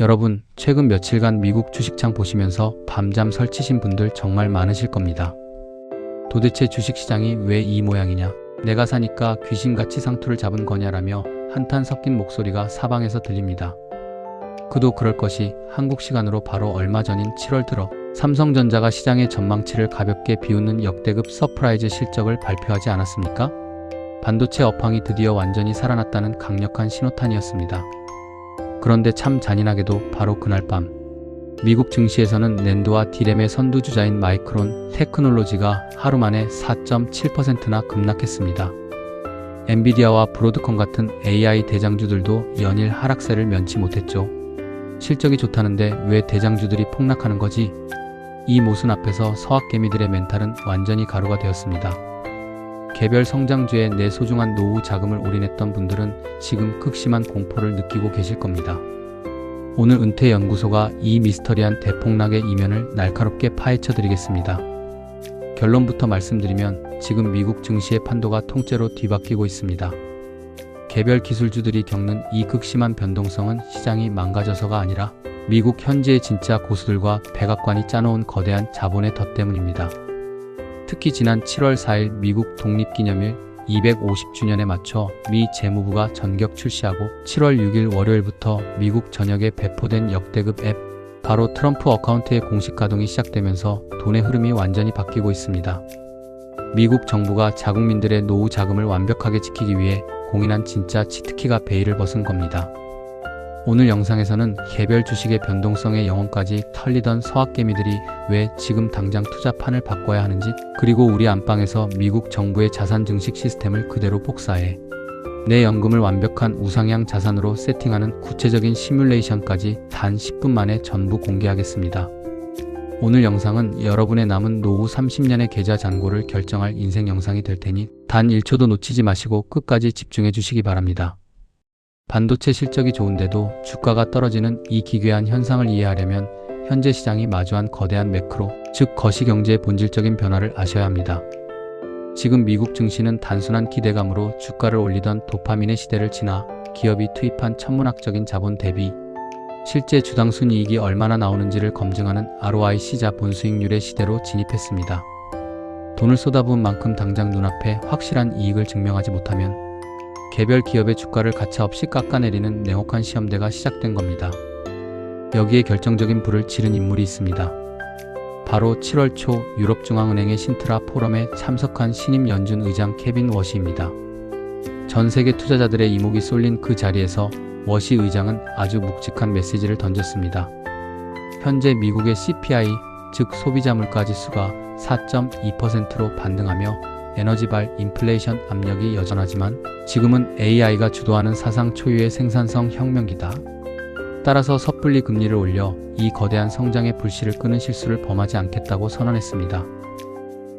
여러분, 최근 며칠간 미국 주식창 보시면서 밤잠 설치신 분들 정말 많으실 겁니다. 도대체 주식시장이 왜 이 모양이냐? 내가 사니까 귀신같이 상투를 잡은 거냐라며 한탄 섞인 목소리가 사방에서 들립니다. 그도 그럴 것이 한국 시간으로 바로 얼마 전인 7월 들어 삼성전자가 시장의 전망치를 가볍게 비웃는 역대급 서프라이즈 실적을 발표하지 않았습니까? 반도체 업황이 드디어 완전히 살아났다는 강력한 신호탄이었습니다. 그런데 참 잔인하게도 바로 그날 밤 미국 증시에서는 낸드와 디램의 선두주자인 마이크론 테크놀로지가 하루 만에 4.7%나 급락했습니다. 엔비디아와 브로드컴 같은 AI 대장주들도 연일 하락세를 면치 못했죠. 실적이 좋다는데 왜 대장주들이 폭락하는 거지? 이 모순 앞에서 서학개미들의 멘탈은 완전히 가루가 되었습니다. 개별 성장주에 내 소중한 노후 자금을 올인했던 분들은 지금 극심한 공포를 느끼고 계실 겁니다. 오늘 은퇴연구소가 이 미스터리한 대폭락의 이면을 날카롭게 파헤쳐 드리겠습니다. 결론부터 말씀드리면 지금 미국 증시의 판도가 통째로 뒤바뀌고 있습니다. 개별 기술주들이 겪는 이 극심한 변동성은 시장이 망가져서가 아니라 미국 현지의 진짜 고수들과 백악관이 짜놓은 거대한 자본의 덫 때문입니다. 특히 지난 7월 4일 미국 독립기념일 250주년에 맞춰 미 재무부가 전격 출시하고 7월 6일 월요일부터 미국 전역에 배포된 역대급 앱, 바로 트럼프 어카운트의 공식 가동이 시작되면서 돈의 흐름이 완전히 바뀌고 있습니다. 미국 정부가 자국민들의 노후 자금을 완벽하게 지키기 위해 공인한 진짜 치트키가 베일을 벗은 겁니다. 오늘 영상에서는 개별 주식의 변동성의 영혼까지 털리던 서학개미들이 왜 지금 당장 투자판을 바꿔야 하는지, 그리고 우리 안방에서 미국 정부의 자산 증식 시스템을 그대로 복사해 내 연금을 완벽한 우상향 자산으로 세팅하는 구체적인 시뮬레이션까지 단 10분 만에 전부 공개하겠습니다. 오늘 영상은 여러분의 남은 노후 30년의 계좌 잔고를 결정할 인생 영상이 될 테니 단 1초도 놓치지 마시고 끝까지 집중해 주시기 바랍니다. 반도체 실적이 좋은데도 주가가 떨어지는 이 기괴한 현상을 이해하려면 현재 시장이 마주한 거대한 매크로, 즉 거시경제의 본질적인 변화를 아셔야 합니다. 지금 미국 증시는 단순한 기대감으로 주가를 올리던 도파민의 시대를 지나 기업이 투입한 천문학적인 자본 대비 실제 주당 순이익이 얼마나 나오는지를 검증하는 ROIC자 본수익률의 시대로 진입했습니다. 돈을 쏟아부은 만큼 당장 눈앞에 확실한 이익을 증명하지 못하면 개별 기업의 주가를 가차없이 깎아내리는 냉혹한 시험대가 시작된 겁니다. 여기에 결정적인 불을 지른 인물이 있습니다. 바로 7월 초 유럽중앙은행의 신트라 포럼에 참석한 신임 연준 의장 케빈 워시입니다. 전 세계 투자자들의 이목이 쏠린 그 자리에서 워시 의장은 아주 묵직한 메시지를 던졌습니다. 현재 미국의 CPI, 즉 소비자 물가지수가 4.2%로 반등하며 에너지발 인플레이션 압력이 여전하지만 지금은 AI가 주도하는 사상 초유의 생산성 혁명기다. 따라서 섣불리 금리를 올려 이 거대한 성장의 불씨를 끄는 실수를 범하지 않겠다고 선언했습니다.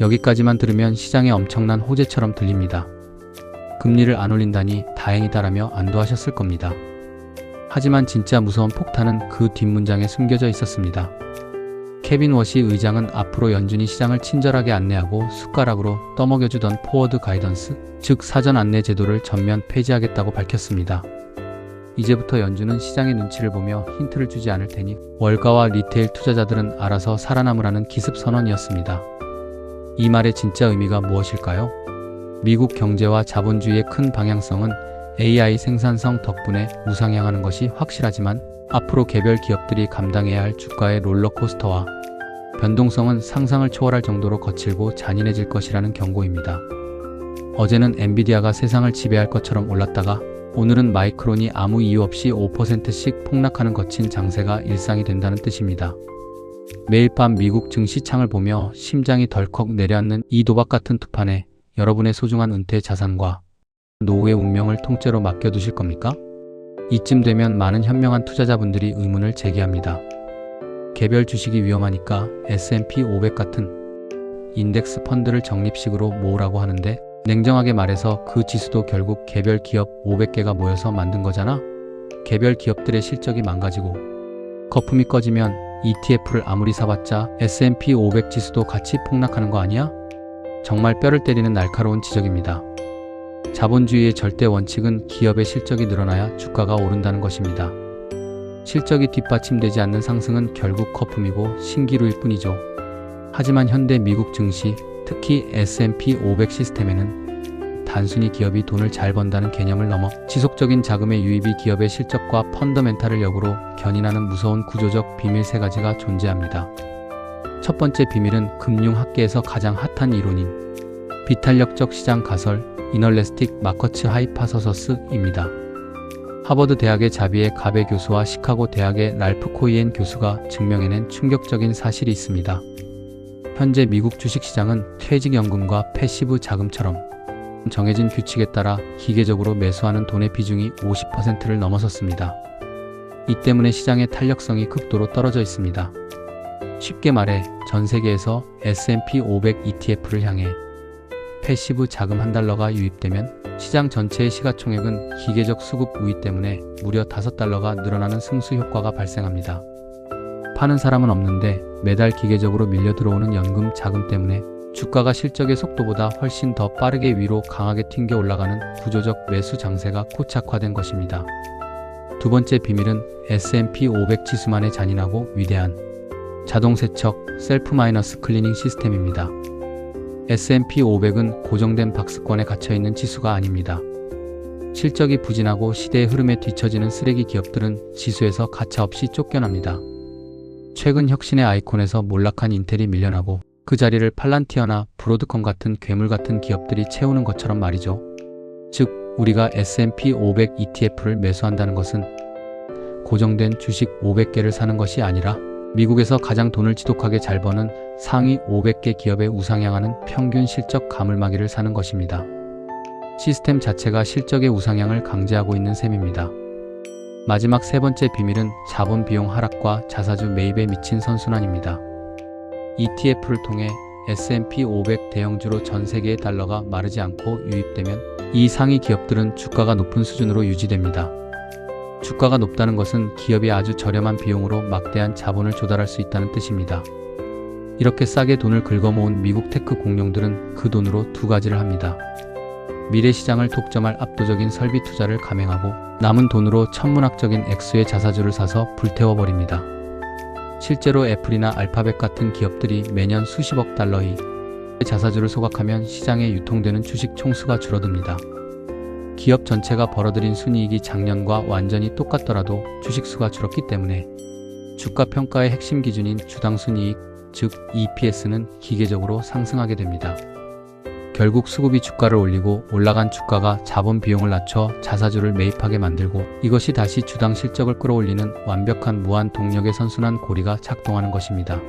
여기까지만 들으면 시장에 엄청난 호재처럼 들립니다. 금리를 안 올린다니 다행이다라며 안도하셨을 겁니다. 하지만 진짜 무서운 폭탄은 그 뒷문장에 숨겨져 있었습니다. 케빈 워시 의장은 앞으로 연준이 시장을 친절하게 안내하고 숟가락으로 떠먹여주던 포워드 가이던스, 즉 사전 안내 제도를 전면 폐지하겠다고 밝혔습니다. 이제부터 연준은 시장의 눈치를 보며 힌트를 주지 않을 테니 월가와 리테일 투자자들은 알아서 살아남으라는 기습 선언이었습니다. 이 말의 진짜 의미가 무엇일까요? 미국 경제와 자본주의의 큰 방향성은 AI 생산성 덕분에 우상향하는 것이 확실하지만 앞으로 개별 기업들이 감당해야 할 주가의 롤러코스터와 변동성은 상상을 초월할 정도로 거칠고 잔인해질 것이라는 경고입니다. 어제는 엔비디아가 세상을 지배할 것처럼 올랐다가 오늘은 마이크론이 아무 이유 없이 5%씩 폭락하는 거친 장세가 일상이 된다는 뜻입니다. 매일 밤 미국 증시창을 보며 심장이 덜컥 내려앉는 이 도박 같은 투판에 여러분의 소중한 은퇴 자산과 노후의 운명을 통째로 맡겨두실 겁니까? 이쯤 되면 많은 현명한 투자자분들이 의문을 제기합니다. 개별 주식이 위험하니까 S&P 500 같은 인덱스 펀드를 적립식으로 모으라고 하는데 냉정하게 말해서 그 지수도 결국 개별 기업 500개가 모여서 만든 거잖아? 개별 기업들의 실적이 망가지고 거품이 꺼지면 ETF를 아무리 사봤자 S&P 500 지수도 같이 폭락하는 거 아니야? 정말 뼈를 때리는 날카로운 지적입니다. 자본주의의 절대 원칙은 기업의 실적이 늘어나야 주가가 오른다는 것입니다. 실적이 뒷받침되지 않는 상승은 결국 거품이고 신기루일 뿐이죠. 하지만 현대 미국 증시, 특히 S&P 500 시스템에는 단순히 기업이 돈을 잘 번다는 개념을 넘어 지속적인 자금의 유입이 기업의 실적과 펀더멘탈을 역으로 견인하는 무서운 구조적 비밀 세 가지가 존재합니다. 첫 번째 비밀은 금융학계에서 가장 핫한 이론인 비탄력적 시장 가설, 이널래스틱 마커츠 하이파서서스입니다. 하버드 대학의 자비에 가베 교수와 시카고 대학의 랄프 코이엔 교수가 증명해낸 충격적인 사실이 있습니다. 현재 미국 주식시장은 퇴직연금과 패시브 자금처럼 정해진 규칙에 따라 기계적으로 매수하는 돈의 비중이 50%를 넘어섰습니다. 이 때문에 시장의 탄력성이 극도로 떨어져 있습니다. 쉽게 말해 전 세계에서 S&P 500 ETF를 향해 패시브 자금 $1가 유입되면 시장 전체의 시가총액은 기계적 수급 우위 때문에 무려 $5가 늘어나는 승수 효과가 발생합니다. 파는 사람은 없는데 매달 기계적으로 밀려 들어오는 연금 자금 때문에 주가가 실적의 속도보다 훨씬 더 빠르게 위로 강하게 튕겨 올라가는 구조적 매수 장세가 고착화된 것입니다. 두 번째 비밀은 S&P 500 지수만의 잔인하고 위대한 자동 세척 셀프 마이너스 클리닝 시스템입니다. S&P 500은 고정된 박스권에 갇혀있는 지수가 아닙니다. 실적이 부진하고 시대의 흐름에 뒤처지는 쓰레기 기업들은 지수에서 가차없이 쫓겨납니다. 최근 혁신의 아이콘에서 몰락한 인텔이 밀려나고 그 자리를 팔란티어나 브로드컴 같은 괴물 같은 기업들이 채우는 것처럼 말이죠. 즉, 우리가 S&P 500 ETF를 매수한다는 것은 고정된 주식 500개를 사는 것이 아니라 미국에서 가장 돈을 지독하게 잘 버는 상위 500개 기업의 우상향하는 평균 실적 가물마기를 사는 것입니다. 시스템 자체가 실적의 우상향을 강제하고 있는 셈입니다. 마지막 세 번째 비밀은 자본 비용 하락과 자사주 매입에 미친 선순환입니다. ETF를 통해 S&P 500 대형주로 전 세계의 달러가 마르지 않고 유입되면 이 상위 기업들은 주가가 높은 수준으로 유지됩니다. 주가가 높다는 것은 기업이 아주 저렴한 비용으로 막대한 자본을 조달할 수 있다는 뜻입니다. 이렇게 싸게 돈을 긁어모은 미국 테크 공룡들은 그 돈으로 두 가지를 합니다. 미래 시장을 독점할 압도적인 설비 투자를 감행하고 남은 돈으로 천문학적인 액수의 자사주를 사서 불태워버립니다. 실제로 애플이나 알파벳 같은 기업들이 매년 수십억 달러의 자사주를 소각하면 시장에 유통되는 주식 총수가 줄어듭니다. 기업 전체가 벌어들인 순이익이 작년과 완전히 똑같더라도 주식수가 줄었기 때문에 주가 평가의 핵심 기준인 주당 순이익, 즉 EPS는 기계적으로 상승하게 됩니다. 결국 수급이 주가를 올리고 올라간 주가가 자본 비용을 낮춰 자사주를 매입하게 만들고 이것이 다시 주당 실적을 끌어올리는 완벽한 무한 동력의 선순환 고리가 작동하는 것입니다.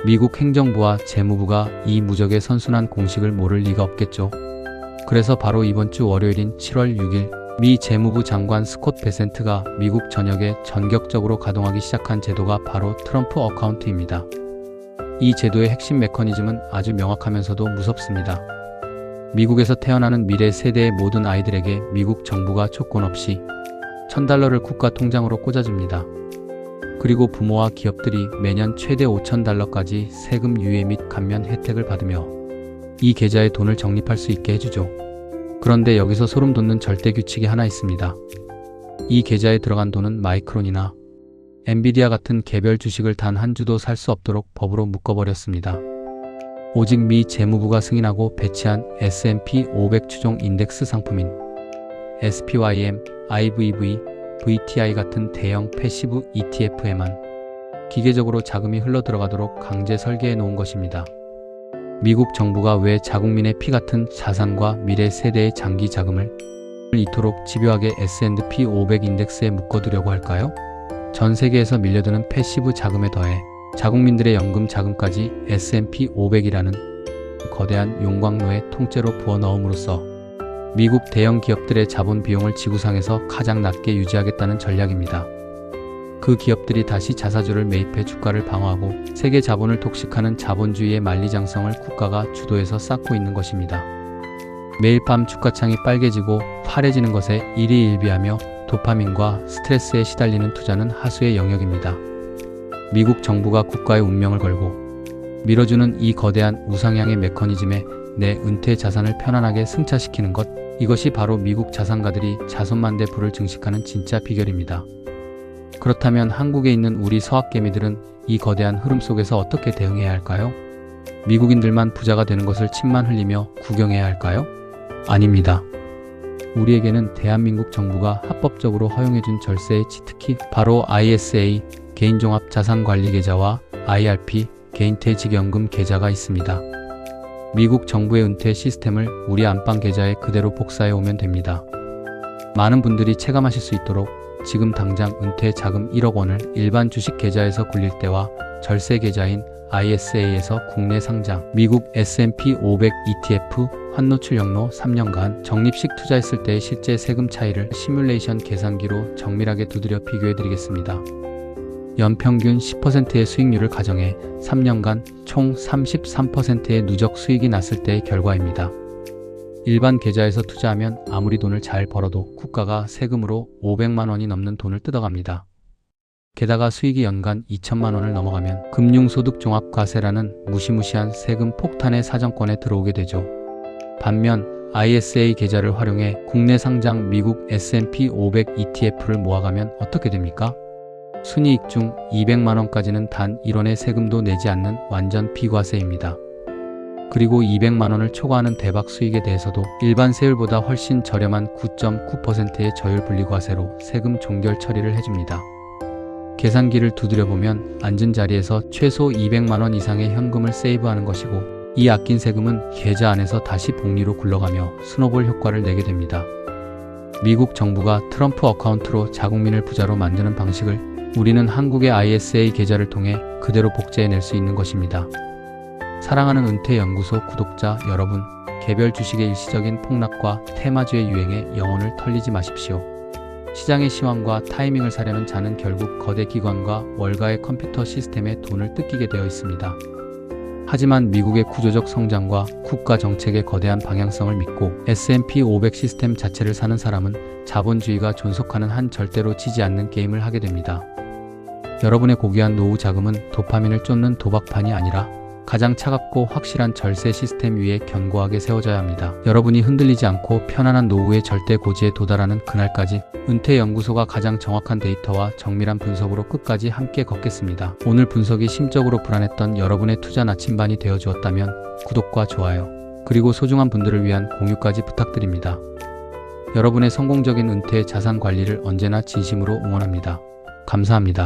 미국 행정부와 재무부가 이 무적의 선순환 공식을 모를 리가 없겠죠. 그래서 바로 이번 주 월요일인 7월 6일 미 재무부 장관 스콧 베센트가 미국 전역에 전격적으로 가동하기 시작한 제도가 바로 트럼프 어카운트입니다. 이 제도의 핵심 메커니즘은 아주 명확하면서도 무섭습니다. 미국에서 태어나는 미래 세대의 모든 아이들에게 미국 정부가 조건 없이 $1000를 국가 통장으로 꽂아줍니다. 그리고 부모와 기업들이 매년 최대 $5000까지 세금 유예 및 감면 혜택을 받으며 이 계좌에 돈을 적립할 수 있게 해주죠. 그런데 여기서 소름 돋는 절대 규칙이 하나 있습니다. 이 계좌에 들어간 돈은 마이크론이나 엔비디아 같은 개별 주식을 단 한 주도 살 수 없도록 법으로 묶어버렸습니다. 오직 미 재무부가 승인하고 배치한 S&P 500 추종 인덱스 상품인 SPYM, IVV, VTI 같은 대형 패시브 ETF에만 기계적으로 자금이 흘러들어가도록 강제 설계해 놓은 것입니다. 미국 정부가 왜 자국민의 피 같은 자산과 미래 세대의 장기 자금을 이토록 집요하게 S&P 500 인덱스에 묶어두려고 할까요? 전 세계에서 밀려드는 패시브 자금에 더해 자국민들의 연금 자금까지 S&P 500이라는 거대한 용광로에 통째로 부어넣음으로써 미국 대형 기업들의 자본 비용을 지구상에서 가장 낮게 유지하겠다는 전략입니다. 그 기업들이 다시 자사주를 매입해 주가를 방어하고 세계 자본을 독식하는 자본주의의 만리장성을 국가가 주도해서 쌓고 있는 것입니다. 매일 밤 주가창이 빨개지고 파래지는 것에 일희일비하며 도파민과 스트레스에 시달리는 투자는 하수의 영역입니다. 미국 정부가 국가의 운명을 걸고 밀어주는 이 거대한 우상향의 메커니즘에 내 은퇴 자산을 편안하게 승차시키는 것, 이것이 바로 미국 자산가들이 자손만대 부를 증식하는 진짜 비결입니다. 그렇다면 한국에 있는 우리 서학개미들은 이 거대한 흐름 속에서 어떻게 대응해야 할까요? 미국인들만 부자가 되는 것을 침만 흘리며 구경해야 할까요? 아닙니다. 우리에게는 대한민국 정부가 합법적으로 허용해준 절세의 치트키, 바로 ISA 개인종합자산관리계좌와 IRP 개인퇴직연금 계좌가 있습니다. 미국 정부의 은퇴 시스템을 우리 안방 계좌에 그대로 복사해 오면 됩니다. 많은 분들이 체감하실 수 있도록 지금 당장 은퇴 자금 1억 원을 일반 주식 계좌에서 굴릴 때와 절세 계좌인 ISA에서 국내 상장 미국 S&P 500 ETF 환노출 영로 3년간 적립식 투자했을 때의 실제 세금 차이를 시뮬레이션 계산기로 정밀하게 두드려 비교해 드리겠습니다. 연평균 10%의 수익률을 가정해 3년간 총 33%의 누적 수익이 났을 때의 결과입니다. 일반 계좌에서 투자하면 아무리 돈을 잘 벌어도 국가가 세금으로 500만 원이 넘는 돈을 뜯어갑니다. 게다가 수익이 연간 2천만 원을 넘어가면 금융소득종합과세라는 무시무시한 세금 폭탄의 사정권에 들어오게 되죠. 반면 ISA 계좌를 활용해 국내 상장 미국 S&P 500 ETF를 모아가면 어떻게 됩니까? 순이익 중 200만 원까지는 단 1원의 세금도 내지 않는 완전 비과세입니다. 그리고 200만 원을 초과하는 대박 수익에 대해서도 일반 세율보다 훨씬 저렴한 9.9%의 저율 분리과세로 세금 종결 처리를 해줍니다. 계산기를 두드려보면 앉은 자리에서 최소 200만 원 이상의 현금을 세이브하는 것이고, 이 아낀 세금은 계좌 안에서 다시 복리로 굴러가며 스노볼 효과를 내게 됩니다. 미국 정부가 트럼프 어카운트로 자국민을 부자로 만드는 방식을 우리는 한국의 ISA 계좌를 통해 그대로 복제해낼 수 있는 것입니다. 사랑하는 은퇴연구소 구독자 여러분, 개별 주식의 일시적인 폭락과 테마주의 유행에 영혼을 털리지 마십시오. 시장의 시황과 타이밍을 사려는 자는 결국 거대 기관과 월가의 컴퓨터 시스템에 돈을 뜯기게 되어 있습니다. 하지만 미국의 구조적 성장과 국가 정책의 거대한 방향성을 믿고 S&P 500 시스템 자체를 사는 사람은 자본주의가 존속하는 한 절대로 지지 않는 게임을 하게 됩니다. 여러분의 고귀한 노후 자금은 도파민을 쫓는 도박판이 아니라 가장 차갑고 확실한 절세 시스템 위에 견고하게 세워져야 합니다. 여러분이 흔들리지 않고 편안한 노후의 절대 고지에 도달하는 그날까지 은퇴연구소가 가장 정확한 데이터와 정밀한 분석으로 끝까지 함께 걷겠습니다. 오늘 분석이 심적으로 불안했던 여러분의 투자 나침반이 되어 주었다면 구독과 좋아요, 그리고 소중한 분들을 위한 공유까지 부탁드립니다. 여러분의 성공적인 은퇴 자산 관리를 언제나 진심으로 응원합니다. 감사합니다.